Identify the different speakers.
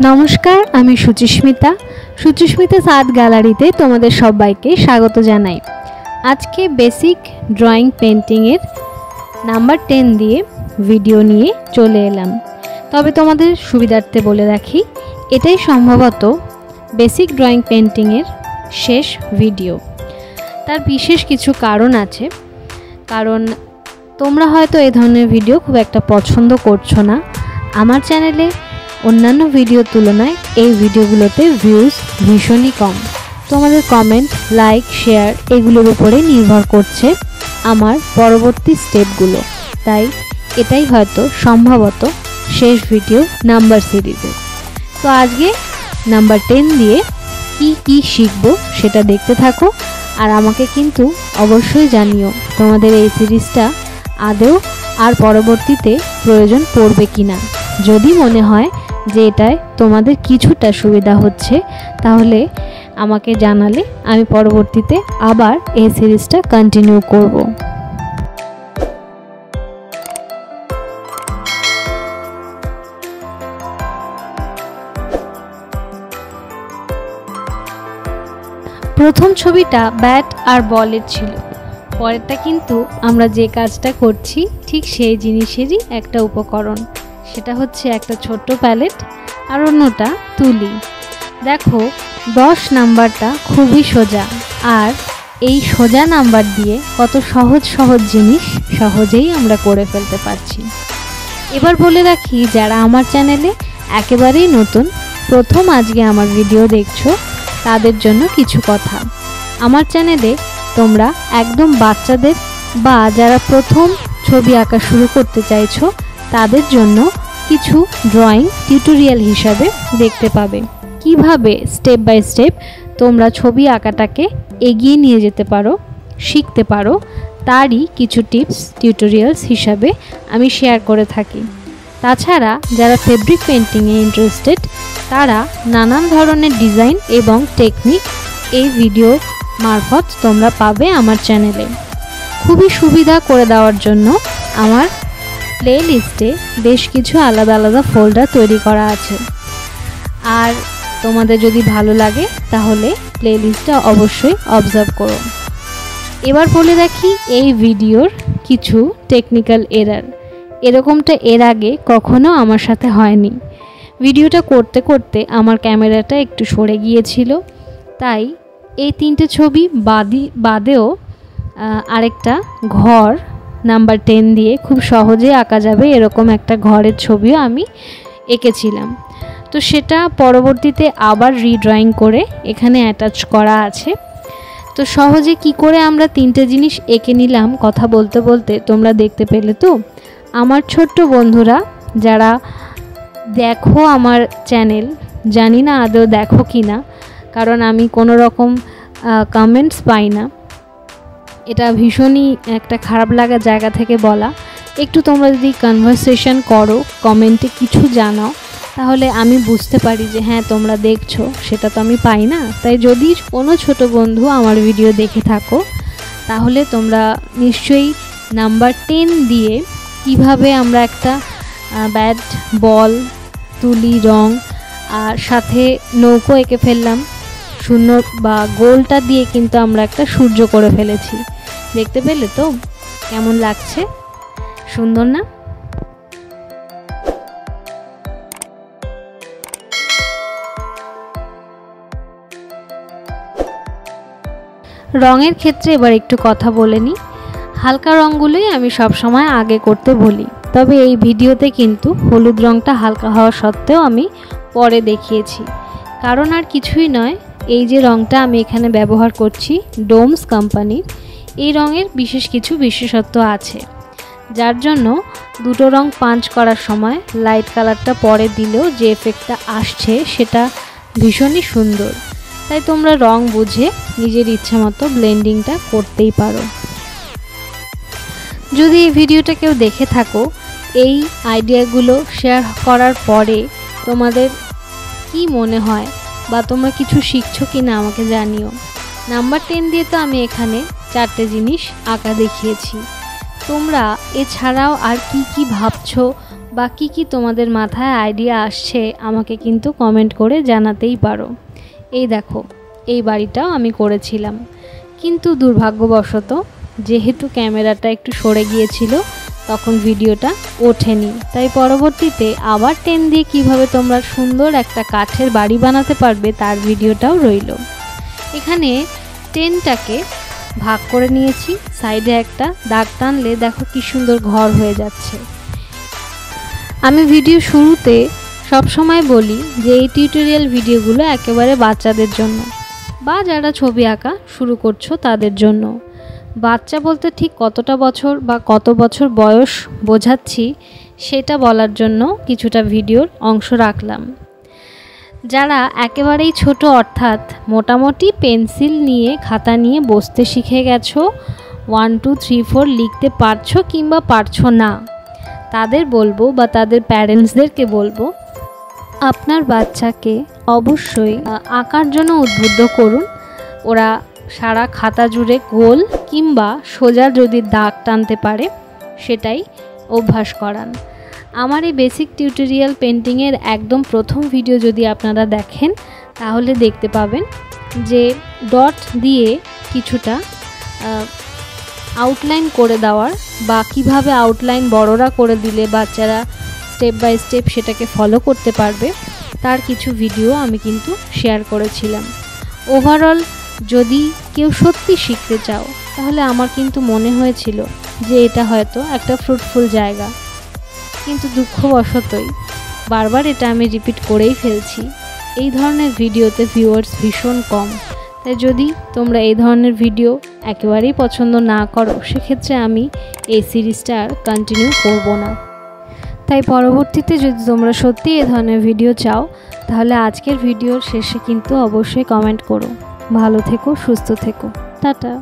Speaker 1: নমস্কার, আমি সুচিস্মিতা। সুচিস্মিতা আর্ট গ্যালারিতে তোমাদের সবাইকে স্বাগত জানাই। আজকে বেসিক ড্রয়িং পেন্টিংয়ের নাম্বার 10 দিয়ে ভিডিও নিয়ে চলে এলাম। তবে তোমাদের সুবিধার্থে বলে রাখি, এটাই সম্ভবত বেসিক ড্রয়িং পেন্টিংয়ের শেষ ভিডিও। তার বিশেষ কিছু কারণ আছে, কারণ তোমরা হয়তো এই ধরনের ভিডিও খুব একটা পছন্দ করছো না। আমার চ্যানেলে অন্যান্য ভিডিওর তুলনায় এই ভিডিওগুলোতে ভিউজ ভীষণই কম। তোমাদের কমেন্ট, লাইক, শেয়ার এগুলোর উপরে নির্ভর করছে আমার পরবর্তী স্টেপগুলো। তাই এটাই হয়তো সম্ভবত শেষ ভিডিও নাম্বার সিরিজে। তো আজকে নাম্বার 10 দিয়ে কি শিখবো সেটা দেখতে থাকো, আর আমাকে কিন্তু অবশ্যই জানিও তোমাদের এই সিরিজটা আদৌ আর পরবর্তীতে প্রয়োজন পড়বে কিনা। যদি মনে হয় যে এটায় তোমাদের কিছুটা সুবিধা হচ্ছে, তাহলে আমাকে জানালে আমি পরবর্তীতে আবার এই সিরিজটা কন্টিনিউ করব। প্রথম ছবিটা ব্যাট আর বলের ছিল, পরেরটা কিন্তু আমরা যে কাজটা করছি ঠিক সেই জিনিসেরই একটা উপকরণ। সেটা হচ্ছে একটা ছোট্ট প্যালেট আর অন্যটা তুলি। দেখো 10 নাম্বারটা খুবই সোজা, আর এই সোজা নাম্বার দিয়ে কত সহজ সহজ জিনিস সহজেই আমরা করে ফেলতে পারছি। এবার বলে রাখি, যারা আমার চ্যানেলে একেবারেই নতুন, প্রথম আজকে আমার ভিডিও দেখছো, তাদের জন্য কিছু কথা। আমার চ্যানেলে তোমরা একদম বাচ্চাদের বা যারা প্রথম ছবি আঁকা শুরু করতে চাইছো তাদের জন্য কিছু ড্রয়িং টিউটোরিয়াল হিসাবে দেখতে পাবে। কিভাবে স্টেপ বাই স্টেপ তোমরা ছবি আঁকাটাকে এগিয়ে নিয়ে যেতে পারো, শিখতে পারো, তারই কিছু টিপস টিউটোরিয়ালস হিসাবে আমি শেয়ার করে থাকি। তাছাড়া যারা ফেব্রিক পেন্টিংয়ে ইন্টারেস্টেড, তারা নানান ধরনের ডিজাইন এবং টেকনিক এই ভিডিও মারফত তোমরা পাবে আমার চ্যানেলে। খুবই সুবিধা করে দেওয়ার জন্য আমার প্লে লিস্টে বেশ কিছু আলাদা আলাদা ফোল্ডার তৈরি করা আছে, আর তোমাদের যদি ভালো লাগে তাহলে প্লে লিস্টটা অবশ্যই অবজার্ভ করো। এবার বলে রাখি, এই ভিডিওর কিছু টেকনিক্যাল এরার, এরকমটা এর আগে কখনো আমার সাথে হয়নি। ভিডিওটা করতে করতে আমার ক্যামেরাটা একটু সরে গিয়েছিল, তাই এই 3টে ছবি বাদেও আরেকটা ঘর নাম্বার 10 দিয়ে খুব সহজে আঁকা যাবে এরকম একটা ঘরের ছবিও আমি এঁকেছিলাম। তো সেটা পরবর্তীতে আবার রিড্রয়িং করে এখানে অ্যাটাচ করা আছে। তো সহজে কি করে আমরা 3টে জিনিস এঁকে নিলাম কথা বলতে বলতে তোমরা দেখতে পেলে। তো আমার ছোট্ট বন্ধুরা যারা দেখো আমার চ্যানেল, জানি না আদৌ দেখো কি না, কারণ আমি কোনো রকম কমেন্টস পাই না। এটা ভীষণই একটা খারাপ লাগা জায়গা থেকে বলা। একটু তোমরা যদি কনভারসেশন করো, কমেন্টে কিছু জানাও, তাহলে আমি বুঝতে পারি যে হ্যাঁ তোমরা দেখছো, সেটা তো আমি পাই না। তাই যদি কোনো ছোট বন্ধু আমার ভিডিও দেখে থাকো, তাহলে তোমরা নিশ্চয়ই নাম্বার 10 দিয়ে কিভাবে আমরা একটা ব্যাট, বল, তুলি, রং আর সাথে নৌকো এঁকে ফেললাম, শূন্য বা গোলটা দিয়ে কিন্তু আমরা একটা সূর্য করে ফেলেছি। দেখতে পেলে তো কেমন লাগছে? সুন্দর না? রঙের ক্ষেত্রে এবার একটু কথা বলে নিই। হালকা রঙগুলোই আমি সবসময় আগে করতে বলি, তবে এই ভিডিওতে কিন্তু হলুদ রঙটা হালকা হওয়া সত্ত্বেও আমি পরে দেখিয়েছি। কারণ আর কিছুই নয়, এই যে রঙটা আমি এখানে ব্যবহার করছি ডোমস কোম্পানির, এই রঙের বিশেষ কিছু বিশেষত্ব আছে, যার জন্য দুটো রং পাঞ্চ করার সময় লাইট কালারটা পরে দিলেও যে এফেক্টটা আসছে সেটা ভীষণই সুন্দর। তাই তোমরা রং বুঝে নিজের ইচ্ছা মতো ব্লেন্ডিংটা করতেই পারো। যদি এই ভিডিওটা কেউ দেখে থাকো, এই আইডিয়াগুলো শেয়ার করার পরে তোমাদের কি মনে হয় বা তোমরা কিছু শিখছো কি না আমাকে জানিও। নাম্বার 10 দিয়ে তো আমি এখানে 4টে জিনিস আঁকা দেখিয়েছি। তোমরা এছাড়াও আর কি ভাবছো বা কী তোমাদের মাথায় আইডিয়া আসছে আমাকে কিন্তু কমেন্ট করে জানাতেই পারো। এই দেখো, এই বাড়িটাও আমি করেছিলাম, কিন্তু দুর্ভাগ্যবশত যেহেতু ক্যামেরাটা একটু সরে গিয়েছিল তখন ভিডিওটা ওঠেনি। তাই পরবর্তীতে আবার টেন দিয়ে কিভাবে তোমরা সুন্দর একটা কাঠের বাড়ি বানাতে পারবে তার ভিডিওটাও রইল। এখানে টেনটাকে ভাগ করে নিয়েছি, সাইডে একটা দাগ টানলে দেখো কি সুন্দর ঘর হয়ে যাচ্ছে। আমি ভিডিও শুরুতে সবসময় বলি যে এই টিউটোরিয়াল ভিডিওগুলো একেবারে বাচ্চাদের জন্য বা যারা ছবি আঁকা শুরু করছো তাদের জন্য। বাচ্চা বলতে ঠিক কতটা বছর বা কত বছর বয়স বোঝাচ্ছি সেটা বলার জন্য কিছুটা ভিডিওর অংশ রাখলাম। যারা একেবারেই ছোট, অর্থাৎ মোটামুটি পেন্সিল নিয়ে খাতা নিয়ে বসতে শিখে গেছো, 1 2 3 4 লিখতে পারছো কিংবা পারছো না, তাদের বলবো বা তাদের প্যারেন্টসদেরকে বলবো আপনার বাচ্চাকে অবশ্যই আঁকার জন্য উদ্বুদ্ধ করুন। ওরা সারা খাতা জুড়ে গোল কিংবা সোজা যদি দাগ টানতে পারে সেটাই অভ্যাস করান। আমার এই বেসিক টিউটোরিয়াল পেন্টিংয়ের একদম প্রথম ভিডিও যদি আপনারা দেখেন তাহলে দেখতে পাবেন যে ডট দিয়ে কিছুটা আউটলাইন করে দেওয়ার বা কিভাবে আউটলাইন বড়রা করে দিলে বাচ্চারা স্টেপ বাই স্টেপ সেটাকে ফলো করতে পারবে তার কিছু ভিডিও আমি কিন্তু শেয়ার করেছিলাম। ওভারঅল যদি কেউ সত্যি শিখতে চাও তাহলে আমার কিন্তু মনে হয়েছিল যে এটা হয়তো একটা ফ্রুটফুল জায়গা, কিন্তু দুঃখবশতই বারবার এটা আমি রিপিট করেই ফেলছি। এই ধরনের ভিডিওতে ভিউয়ার্স ভীষণ কম, তাই যদি তোমরা এই ধরনের ভিডিও একেবারেই পছন্দ না করো সেক্ষেত্রে আমি এই সিরিজটা আর কন্টিনিউ করব না। তাই পরবর্তীতে যদি তোমরা সত্যি এই ধরনের ভিডিও চাও তাহলে আজকের ভিডিওর শেষে কিন্তু অবশ্যই কমেন্ট করো। ভালো থেকো, সুস্থ থেকো, টাটা।